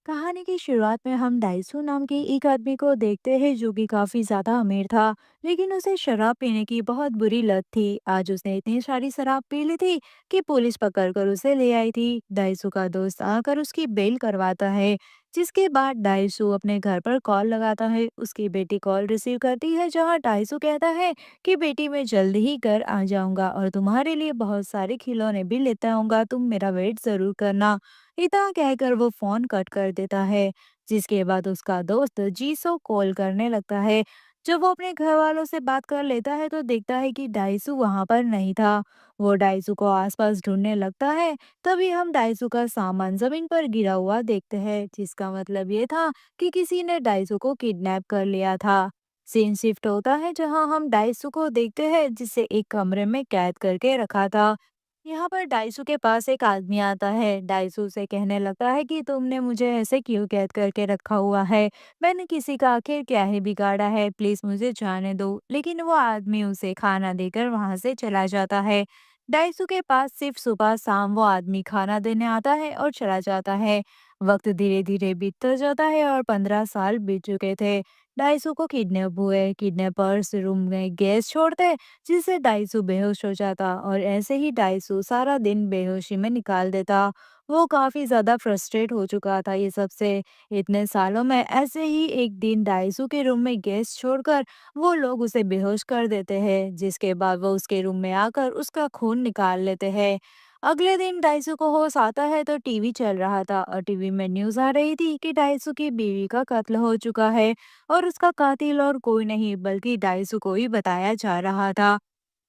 कहानी की शुरुआत में हम डाइसू नाम के एक आदमी को देखते हैं जो कि काफी ज्यादा अमीर था। लेकिन उसे शराब पीने की बहुत बुरी लत थी। आज उसने इतनी सारी शराब पी ली थी कि पुलिस पकड़कर उसे ले आई थी। डाइसू का दोस्त आकर उसकी बेल करवाता है, जिसके बाद डाइसू अपने घर पर कॉल लगाता है। उसकी बेटी कॉल रिसीव करती है, जहां डाइसू कहता है कि बेटी मैं जल्द ही घर आ जाऊंगा और तुम्हारे लिए बहुत सारे खिलौने भी लेता आऊंगा, तुम मेरा वेट जरूर करना। इतना कहकर वो फोन कट कर देता है। जिसके बाद उसका दोस्त जीसो कॉल करने लगता है। जब वो अपने घर वालों से बात कर लेता है तो देखता है कि डाइसू वहां पर नहीं था। वो डाइसू को आसपास ढूंढने लगता है। तभी हम डाइसू का सामान जमीन पर गिरा हुआ देखते हैं, जिसका मतलब ये था कि किसी ने डाइसू को किडनैप कर लिया था। सीन शिफ्ट होता है, जहां हम डाइसू को देखते हैं जिसे एक कमरे में कैद करके रखा था। यहाँ पर डाइसू के पास एक आदमी आता है। डाइसू से कहने लगता है कि तुमने मुझे ऐसे क्यों कैद करके रखा हुआ है। मैंने किसी का आखिर क्या ही बिगाड़ा है, प्लीज मुझे जाने दो। लेकिन वो आदमी उसे खाना देकर वहां से चला जाता है। डाइसू के पास सिर्फ सुबह शाम वो आदमी खाना देने आता है और चला जाता है। वक्त धीरे धीरे बीतता जाता है और 15 साल बीत चुके थे। डाइसू को किडनैप हुए। किडनैपर्स रूम में गैस छोड़ते, जिससे डाइसू बेहोश हो जाता और ऐसे ही डाइसू सारा दिन बेहोशी में निकाल देता। वो काफी ज्यादा फ्रस्ट्रेट हो चुका था ये सबसे। इतने सालों में ऐसे ही एक दिन डाइसू के रूम में गैस छोड़कर वो लोग उसे बेहोश कर देते हैं, जिसके बाद वो उसके रूम में आकर उसका खून निकाल लेते हैं। अगले दिन डाइसू को होश आता है तो टीवी चल रहा था और टीवी में न्यूज आ रही थी कि डाइसू की बीवी का कत्ल हो चुका है और उसका कातिल और कोई नहीं बल्कि डाइसू को ही बताया जा रहा था,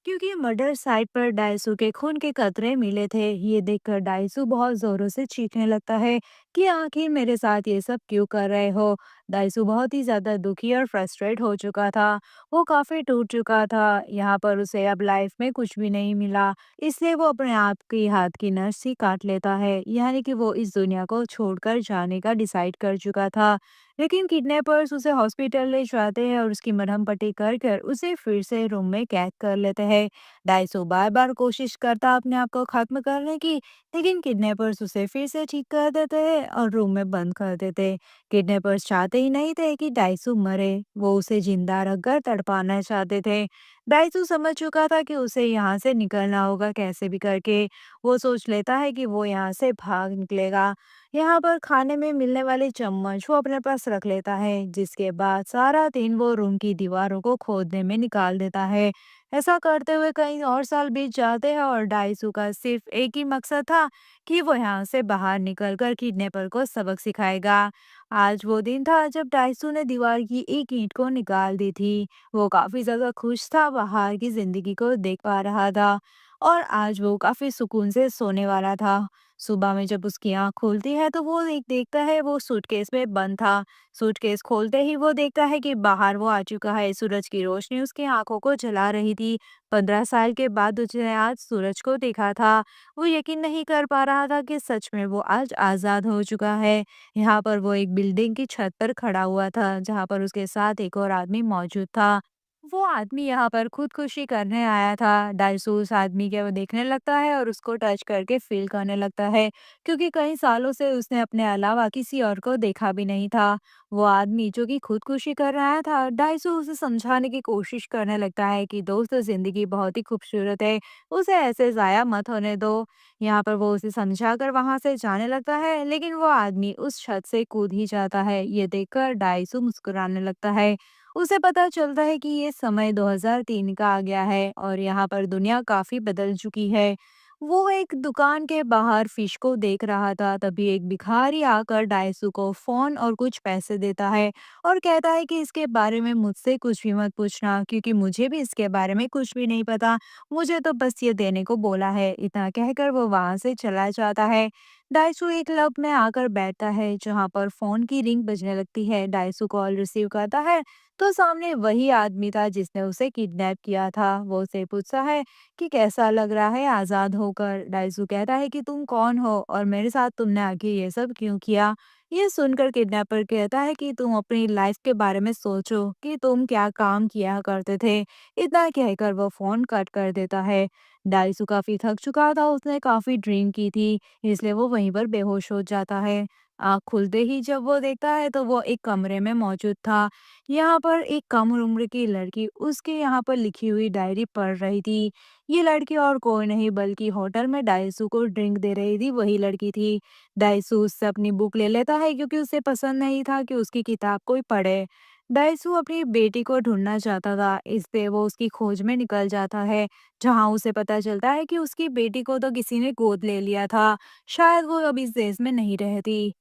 क्योंकि मर्डर साइट पर डाइसू के खून के कतरे मिले थे। ये देखकर डाइसू बहुत जोरों से चीखने लगता है कि आखिर मेरे साथ ये सब क्यों कर रहे हो। डाइसू बहुत ही ज्यादा दुखी और फ्रस्ट्रेट हो चुका था। वो काफी टूट चुका था। यहाँ पर उसे अब लाइफ में कुछ भी नहीं मिला, इसलिए वो अपने आप की हाथ की नस ही काट लेता है। यानी कि वो इस दुनिया को छोड़कर जाने का डिसाइड कर चुका था। लेकिन किडनैपर्स उसे हॉस्पिटल ले जाते हैं और उसकी मरहम पट्टी कर कर उसे फिर से रूम में कैद कर लेते हैं। डाइसो बार बार कोशिश करता अपने आप को खत्म करने की, लेकिन किडनैपर्स उसे फिर से ठीक कर देते हैं और रूम में बंद कर देते। किडनैपर्स चाहते ही नहीं थे कि डाइसो मरे, वो उसे जिंदा रखकर तड़पाना चाहते थे। डाइसो समझ चुका था कि उसे यहाँ से निकलना होगा कैसे भी करके। वो सोच लेता है कि वो यहाँ से भाग निकलेगा। यहाँ पर खाने में मिलने वाले चम्मच वो अपने पास रख लेता है, जिसके बाद सारा दिन वो रूम की दीवारों को खोदने में निकाल देता है। ऐसा करते हुए कई और साल बीत जाते हैं और डाइसू का सिर्फ एक ही मकसद था कि वो यहाँ से बाहर निकलकर किडनैपर को सबक सिखाएगा। आज वो दिन था जब डाइसू ने दीवार की एक ईंट को निकाल दी थी। वो काफी ज्यादा खुश था, बाहर की जिंदगी को देख पा रहा था और आज वो काफी सुकून से सोने वाला था। सुबह में जब उसकी आँख खुलती है तो वो एक देखता है वो सूटकेस में बंद था। सूटकेस खोलते ही वो देखता है कि बाहर वो आ चुका है। सूरज की रोशनी उसकी आंखों को जला रही थी। 15 साल के बाद उसने आज सूरज को देखा था। वो यकीन नहीं कर पा रहा था कि सच में वो आज आजाद हो चुका है। यहाँ पर वो एक बिल्डिंग की छत पर खड़ा हुआ था, जहाँ पर उसके साथ एक और आदमी मौजूद था। वो आदमी यहाँ पर खुदकुशी करने आया था। डाइसू उस आदमी के वो देखने लगता है और उसको टच करके फील करने लगता है, क्योंकि कई सालों से उसने अपने अलावा किसी और को देखा भी नहीं था। वो आदमी जो कि खुदकुशी कर रहा था, डाइसू उसे समझाने की कोशिश करने लगता है कि दोस्त जिंदगी बहुत ही खूबसूरत है, उसे ऐसे जाया मत होने दो। यहाँ पर वो उसे समझा कर वहां से जाने लगता है, लेकिन वो आदमी उस छत से कूद ही जाता है। ये देखकर डाइसू मुस्कुराने लगता है। उसे पता चलता है कि ये समय 2003 का आ गया है और यहाँ पर दुनिया काफी बदल चुकी है। वो एक दुकान के बाहर फिश को देख रहा था, तभी एक भिखारी आकर डायसू को फोन और कुछ पैसे देता है और कहता है कि इसके बारे में मुझसे कुछ भी मत पूछना, क्योंकि मुझे भी इसके बारे में कुछ भी नहीं पता। मुझे तो बस ये देने को बोला है। इतना कहकर वो वहां से चला जाता है। डायसू एक क्लब में आकर बैठता है, जहाँ पर फोन की रिंग बजने लगती है। डायसू कॉल रिसीव करता है तो सामने वही आदमी था जिसने उसे किडनैप किया था। वो उसे पूछता है कि कैसा लग रहा है आजाद होकर। डाइसू कहता है कि तुम कौन हो और मेरे साथ तुमने आगे ये सब क्यों किया। ये सुनकर किडनैपर कहता है कि तुम अपनी लाइफ के बारे में सोचो कि तुम क्या काम किया करते थे। इतना कहकर वो फोन कट कर देता है। डाइसू काफी थक चुका था, उसने काफी ड्रिंक की थी, इसलिए वो वहीं पर बेहोश हो जाता है। आँख खुलते ही जब वो देखता है तो वो एक कमरे में मौजूद था। यहाँ पर एक कम उम्र की लड़की उसके यहाँ पर लिखी हुई डायरी पढ़ रही थी। ये लड़की और कोई नहीं बल्कि होटल में डाइसू को ड्रिंक दे रही थी वही लड़की थी। डाइसू उससे अपनी बुक ले लेता है क्योंकि उसे पसंद नहीं था कि उसकी किताब कोई पढ़े। डाइसू अपनी बेटी को ढूंढना चाहता था, इसलिए वो उसकी खोज में निकल जाता है, जहाँ उसे पता चलता है कि उसकी बेटी को तो किसी ने गोद ले लिया था। शायद वो अब इस देश में नहीं रहती।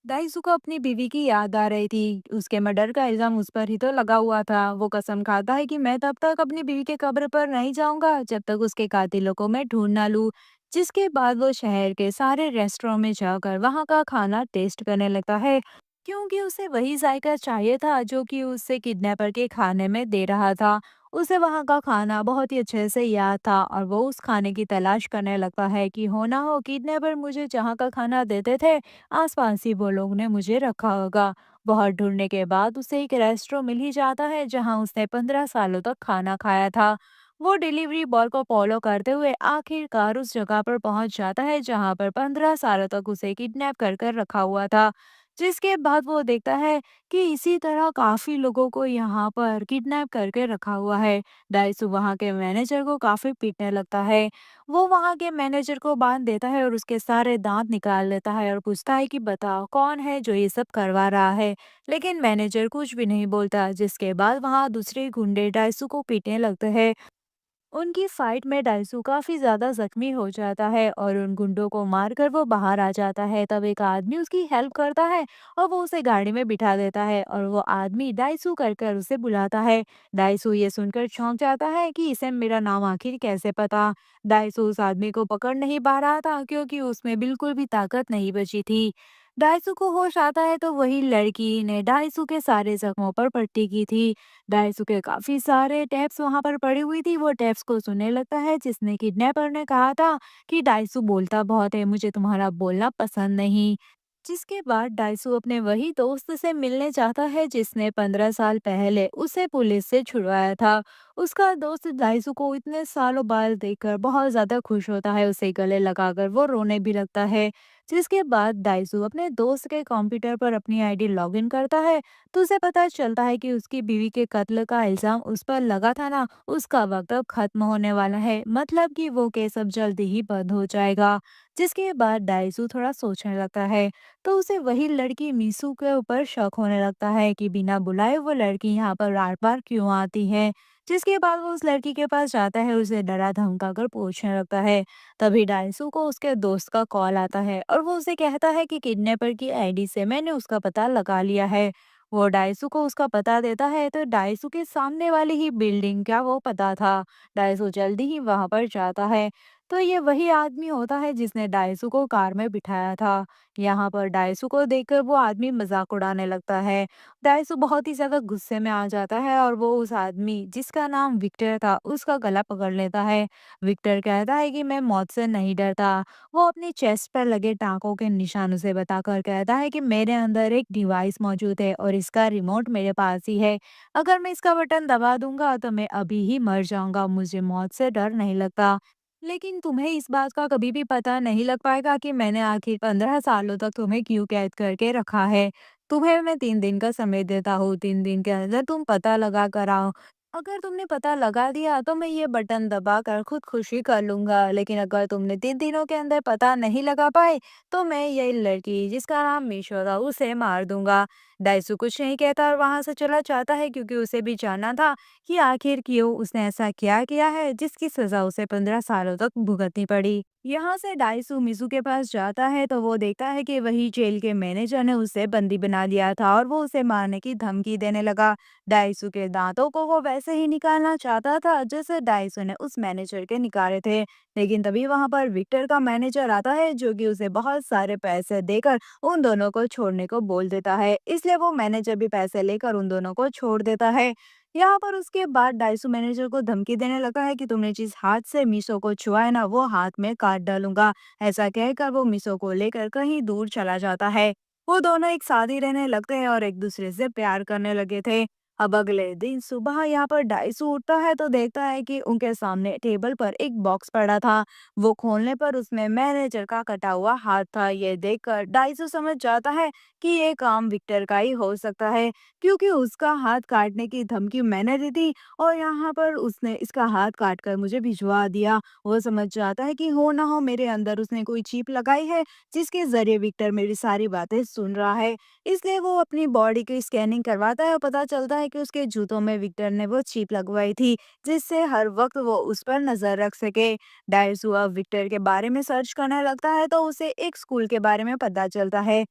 दाइसू को अपनी बीवी की याद आ रही थी। उसके मर्डर का इल्जाम उस पर ही तो लगा हुआ था। वो कसम खाता है कि मैं तब तक अपनी बीवी के कब्र पर नहीं जाऊंगा जब तक उसके कातिलों को मैं ढूंढ ना लूं। जिसके बाद वो शहर के सारे रेस्टोरेंट में जाकर वहां का खाना टेस्ट करने लगता है, क्योंकि उसे वही जायका चाहिए था जो कि उससे किडनैपर के खाने में दे रहा था। उसे वहां का खाना बहुत ही अच्छे से याद था और वो उस खाने की तलाश करने लगता है कि हो ना हो किडनैपर मुझे जहाँ का खाना देते थे आसपास ही वो लोग ने मुझे रखा होगा। बहुत ढूंढने के बाद उसे एक रेस्टोरेंट मिल ही जाता है जहां उसने 15 सालों तक खाना खाया था। वो डिलीवरी बॉय को फॉलो करते हुए आखिरकार उस जगह पर पहुंच जाता है जहां पर 15 सालों तक उसे किडनैप कर कर रखा हुआ था। जिसके बाद वो देखता है कि इसी तरह काफी लोगों को यहाँ पर किडनैप करके रखा हुआ है। डाइसू वहाँ के मैनेजर को काफी पीटने लगता है। वो वहाँ के मैनेजर को बांध देता है और उसके सारे दांत निकाल लेता है और पूछता है कि बताओ कौन है जो ये सब करवा रहा है। लेकिन मैनेजर कुछ भी नहीं बोलता, जिसके बाद वहाँ दूसरे गुंडे डाइसू को पीटने लगते हैं। उनकी फाइट में डाइसू काफी ज्यादा जख्मी हो जाता है और उन गुंडों को मारकर वो बाहर आ जाता है। तब एक आदमी उसकी हेल्प करता है और वो उसे गाड़ी में बिठा देता है और वो आदमी डाइसू कर कर उसे बुलाता है। डाइसू ये सुनकर चौंक जाता है कि इसे मेरा नाम आखिर कैसे पता। डाइसू उस आदमी को पकड़ नहीं पा रहा था क्योंकि उसमें बिल्कुल भी ताकत नहीं बची थी। डाइसू को होश आता है तो वही लड़की ने डाइसू के सारे जख्मों पर पट्टी की थी। डाइसू के काफ़ी सारे टैप्स वहाँ पर पड़ी हुई थी, वो टैप्स को सुनने लगता है जिसने किडनैपर ने कहा था कि डाइसू बोलता बहुत है, मुझे तुम्हारा बोलना पसंद नहीं। जिसके बाद डाइसू अपने वही दोस्त से मिलने चाहता है जिसने 15 साल पहले उसे पुलिस से छुड़वाया था। उसका दोस्त डाइसू को इतने सालों बाद देखकर बहुत ज्यादा खुश होता है, उसे गले लगाकर वो रोने भी लगता है। जिसके बाद डाइसू अपने दोस्त के कंप्यूटर पर अपनी आईडी लॉगिन करता है तो उसे पता चलता है कि उसकी बीवी के कत्ल का इल्जाम उस पर लगा था ना, उसका वक्त अब खत्म होने वाला है, मतलब कि वो केस अब जल्दी ही बंद हो जाएगा। जिसके बाद डाइसू थोड़ा सोचने लगता है तो उसे वही लड़की मीसू के ऊपर शक होने लगता है कि बिना बुलाए वो लड़की यहाँ पर बार बार क्यों आती है। जिसके बाद वो उस लड़की के पास जाता है, उसे डरा धमका कर पूछने लगता है। तभी डाइसू को उसके दोस्त का कॉल आता है और वो उसे कहता है कि किडनैपर की आईडी से मैंने उसका पता लगा लिया है। वो डाइसू को उसका पता देता है तो डाइसू के सामने वाली ही बिल्डिंग का वो पता था। डाइसू जल्दी ही वहां पर जाता है तो ये वही आदमी होता है जिसने डाइसू को कार में बिठाया था। यहाँ पर डाइसू को देखकर वो आदमी मजाक उड़ाने लगता है। डाइसू बहुत ही ज्यादा गुस्से में आ जाता है और वो उस आदमी जिसका नाम विक्टर था उसका गला पकड़ लेता है। विक्टर कहता है कि मैं मौत से नहीं डरता। वो अपनी चेस्ट पर लगे टाँकों के निशान उसे बताकर कहता है कि मेरे अंदर एक डिवाइस मौजूद है और इसका रिमोट मेरे पास ही है। अगर मैं इसका बटन दबा दूंगा तो मैं अभी ही मर जाऊंगा, मुझे मौत से डर नहीं लगता। लेकिन तुम्हें इस बात का कभी भी पता नहीं लग पाएगा कि मैंने आखिर 15 सालों तक तुम्हें क्यों कैद करके रखा है। तुम्हें मैं 3 दिन का समय देता हूँ, 3 दिन के अंदर तुम पता लगा कर आओ। अगर तुमने पता लगा दिया तो मैं ये बटन दबाकर खुद खुशी कर लूंगा, लेकिन अगर तुमने 3 दिनों के अंदर पता नहीं लगा पाए तो मैं ये लड़की जिसका नाम मीशो था उसे मार दूंगा। डाइसू कुछ नहीं कहता और वहां से चला जाता है क्योंकि उसे भी जानना था कि आखिर क्यों उसने ऐसा क्या किया है जिसकी सजा उसे 15 सालों तक भुगतनी पड़ी। यहाँ से डाइसू मिसू के पास जाता है तो वो देखता है कि वही जेल के मैनेजर ने उसे बंदी बना लिया था और वो उसे मारने की धमकी देने लगा। डाइसू के दांतों को वो वैसे ही निकालना चाहता था जैसे डाइसू ने उस मैनेजर के निकाले थे। लेकिन तभी वहां पर विक्टर का मैनेजर आता है जो कि उसे बहुत सारे पैसे देकर उन दोनों को छोड़ने को बोल देता है, इसलिए वो मैनेजर भी पैसे लेकर उन दोनों को छोड़ देता है। यहाँ पर उसके बाद डाइसू मैनेजर को धमकी देने लगा है कि तुमने जिस हाथ से मीशो को छुआ है ना वो हाथ में काट डालूंगा। ऐसा कहकर वो मीशो को लेकर कहीं दूर चला जाता है। वो दोनों एक साथ ही रहने लगते हैं और एक दूसरे से प्यार करने लगे थे। अब अगले दिन सुबह यहाँ पर डाइसू उठता है तो देखता है कि उनके सामने टेबल पर एक बॉक्स पड़ा था। वो खोलने पर उसमें मैनेजर का कटा हुआ हाथ था। ये देखकर डाइसू समझ जाता है कि ये काम विक्टर का ही हो सकता है, क्योंकि उसका हाथ काटने की धमकी मैंने दी थी और यहाँ पर उसने इसका हाथ काट कर मुझे भिजवा दिया। वो समझ जाता है कि हो ना हो मेरे अंदर उसने कोई चिप लगाई है, जिसके जरिए विक्टर मेरी सारी बातें सुन रहा है। इसलिए वो अपनी बॉडी की स्कैनिंग करवाता है और पता चलता है कि उसके जूतों में विक्टर ने वो चिप लगवाई थी, जिससे हर वक्त वो उस पर नजर रख सके। डायसू अब विक्टर के बारे में सर्च करने लगता है तो उसे एक स्कूल के बारे में पता चलता है।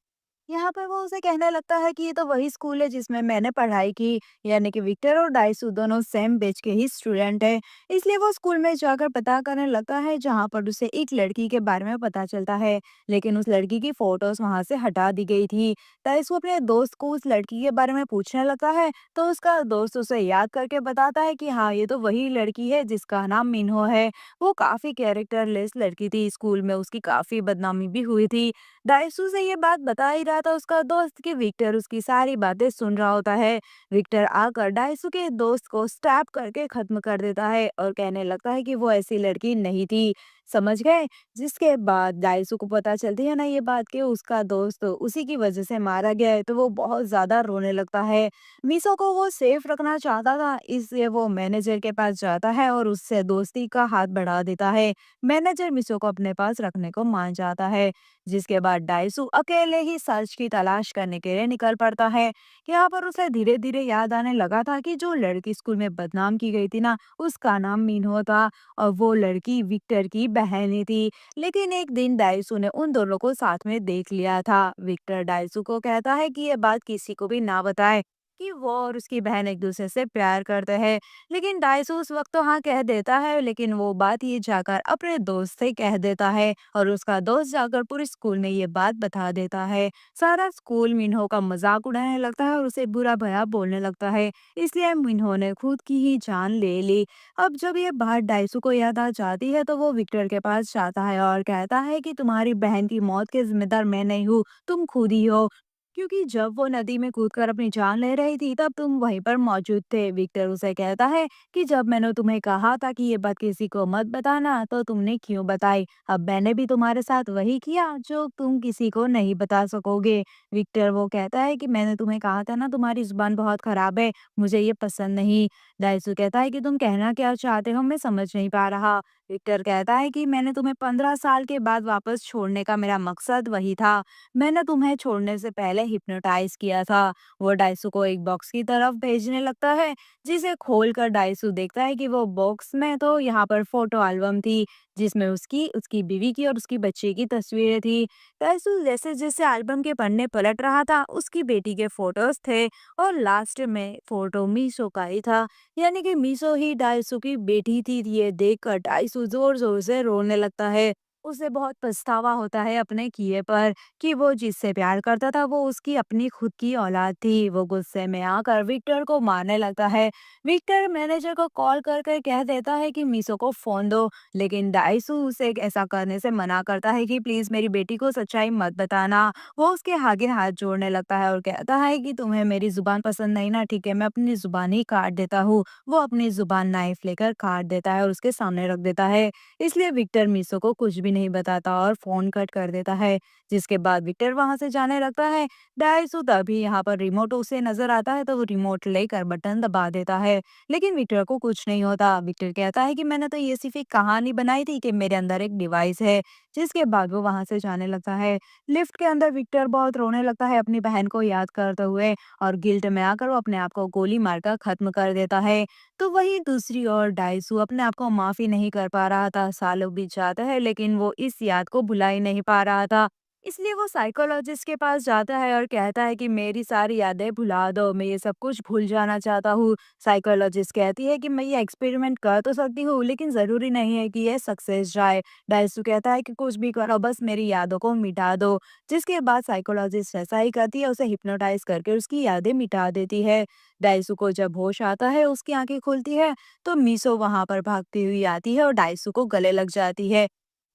यहाँ पर वो उसे कहने लगता है कि ये तो वही स्कूल है जिसमें मैंने पढ़ाई की, यानी कि विक्टर और डाइसू दोनों सेम बैच के ही स्टूडेंट हैं। इसलिए वो स्कूल में जाकर पता करने लगता है, जहाँ पर उसे एक लड़की के बारे में पता चलता है, लेकिन उस लड़की की फोटोज वहां से हटा दी गई थी। डाइसू अपने दोस्त को उस लड़की के बारे में पूछने लगता है तो उसका दोस्त उसे याद करके बताता है कि हाँ, ये तो वही लड़की है जिसका नाम मिन्हो है। वो काफी कैरेक्टरलेस लड़की थी, स्कूल में उसकी काफी बदनामी भी हुई थी। डाइसू से ये बात बता ही रहा था उसका दोस्त कि विक्टर उसकी सारी बातें सुन रहा होता है। विक्टर आकर डाइसू के दोस्त को स्टैप करके खत्म कर देता है और कहने लगता है कि वो ऐसी लड़की नहीं थी। समझ गए? जिसके बाद डाइसू को पता चलती है ना ये बात कि उसका दोस्त उसी की वजह से मारा गया है, तो वो बहुत ज्यादा रोने लगता है। मीसो को वो सेफ रखना चाहता था, इसलिए वो मैनेजर के पास जाता है और उससे दोस्ती का हाथ बढ़ा देता है। मैनेजर मिसो को अपने पास रखने को मान जाता है। जिसके बाद डाइसू अकेले ही सर्च की तलाश करने के लिए निकल पड़ता है। यहाँ पर उसे धीरे धीरे याद आने लगा था कि जो लड़की स्कूल में बदनाम की गई थी ना, उसका नाम मीनहो था और वो लड़की विक्टर की बहन ही थी। लेकिन एक दिन डाइसू ने उन दोनों को साथ में देख लिया था। विक्टर डाइसू को कहता है कि ये बात किसी को भी ना बताए कि वो और उसकी बहन एक दूसरे से प्यार करते हैं। लेकिन डाइसू उस वक्त तो हाँ कह देता है, लेकिन वो बात ये जाकर अपने दोस्त से कह देता है और उसका दोस्त जाकर पूरे स्कूल में ये बात बता देता है। सारा स्कूल मिन्हो का मजाक उड़ाने लगता है और उसे बुरा भला बोलने लगता है। इसलिए मिन्हो ने खुद की ही जान ले ली। अब जब ये बात डाइसू को याद आ जाती है तो वो विक्टर के पास जाता है और कहता है कि तुम्हारी बहन की मौत के जिम्मेदार मैं नहीं हूँ, तुम खुद ही हो, क्योंकि जब वो नदी में कूदकर अपनी जान ले रही थी तब तुम वहीं पर मौजूद थे। विक्टर उसे कहता है कि जब मैंने तुम्हें कहा था कि ये बात किसी को मत बताना तो तुमने क्यों बताई। अब मैंने भी तुम्हारे साथ वही किया जो तुम किसी को नहीं बता सकोगे। विक्टर वो कहता है कि मैंने तुम्हें कहा था ना, तुम्हारी जुबान बहुत खराब है, मुझे ये पसंद नहीं। दाइसू कहता है कि तुम कहना क्या चाहते हो, मैं समझ नहीं पा रहा। विक्टर कहता है कि मैंने तुम्हें 15 साल के बाद वापस छोड़ने का मेरा मकसद वही था। मैंने तुम्हें छोड़ने से पहले हिप्नोटाइज किया था। वो डाइसू को एक बॉक्स की तरफ भेजने लगता है, जिसे खोलकर डाइसू देखता है कि वो बॉक्स में तो यहाँ पर फोटो एल्बम थी, जिसमें उसकी उसकी बीवी की और उसकी बच्चे की तस्वीरें थी। डाइसू जैसे जैसे एल्बम के पन्ने पलट रहा था, उसकी बेटी के फोटोज थे और लास्ट में फोटो मीशो का ही था, यानी कि मीशो ही डाइसू की बेटी थी। ये देखकर डाइसू जोर जोर से रोने लगता है। उसे बहुत पछतावा होता है अपने किए पर, कि वो जिससे प्यार करता था वो उसकी अपनी खुद की औलाद थी। वो गुस्से में आकर विक्टर को मारने लगता है। विक्टर मैनेजर को कॉल कर कर कह देता है कि मीसो को फोन दो, लेकिन डाइसू उसे ऐसा करने से मना करता है कि प्लीज मेरी बेटी को सच्चाई मत बताना। वो उसके आगे हाथ जोड़ने लगता है और कहता है कि तुम्हें मेरी जुबान पसंद नहीं ना, ठीक है, मैं अपनी जुबान ही काट देता हूँ। वो अपनी जुबान नाइफ लेकर काट देता है और उसके सामने रख देता है। इसलिए विक्टर मीसो को कुछ भी नहीं बताता और फोन कट कर देता है। जिसके बाद विक्टर वहां से जाने लगता है। डाइसू तभी यहाँ पर रिमोट उसे नजर आता है तो वो रिमोट लेकर बटन दबा देता है, लेकिन विक्टर को कुछ नहीं होता। विक्टर कहता है कि मैंने तो ये सिर्फ एक कहानी बनाई थी कि मेरे अंदर एक डिवाइस है। जिसके बाद वो वहां से जाने लगता है। लिफ्ट के अंदर विक्टर बहुत रोने लगता है अपनी बहन को याद करते हुए, और गिल्ट में आकर वो अपने आप को गोली मारकर खत्म कर देता है। तो वही दूसरी ओर डाइसू अपने आप को माफी नहीं कर पा रहा था। सालों बीत जाते हैं लेकिन वो इस याद को भुला ही नहीं पा रहा था। इसलिए वो साइकोलॉजिस्ट के पास जाता है और कहता है कि मेरी सारी यादें भुला दो, मैं ये सब कुछ भूल जाना चाहता हूँ। साइकोलॉजिस्ट कहती है कि मैं ये एक्सपेरिमेंट कर तो सकती हूँ, लेकिन जरूरी नहीं है कि ये सक्सेस जाए। डाइसू कहता है कि कुछ भी करो, बस मेरी यादों को मिटा दो। जिसके बाद साइकोलॉजिस्ट ऐसा ही करती है, उसे हिप्नोटाइज करके उसकी यादें मिटा देती है। डाइसू को जब होश आता है, उसकी आंखें खुलती है तो मीसो वहां पर भागती हुई आती है और डाइसू को गले लग जाती है।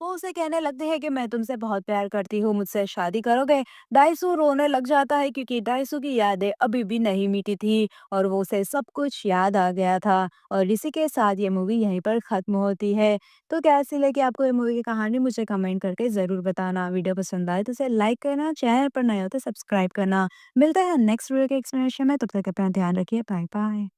वो उसे कहने लगती है कि मैं तुमसे बहुत प्यार करती हूँ, मुझसे शादी करोगे? डाइसू रोने लग जाता है क्योंकि डाइसू की यादें अभी भी नहीं मिटी थी और वो उसे सब कुछ याद आ गया था। और इसी के साथ ये मूवी यहीं पर ख़त्म होती है। तो कैसी लगी आपको ये मूवी की कहानी मुझे कमेंट करके ज़रूर बताना। वीडियो पसंद आए तो इसे लाइक करना, चैनल पर नए हो तो सब्सक्राइब करना। मिलते हैं नेक्स्ट वीडियो के एक्सप्लेनेशन में, तब तक अपना ध्यान रखिए। Bye bye.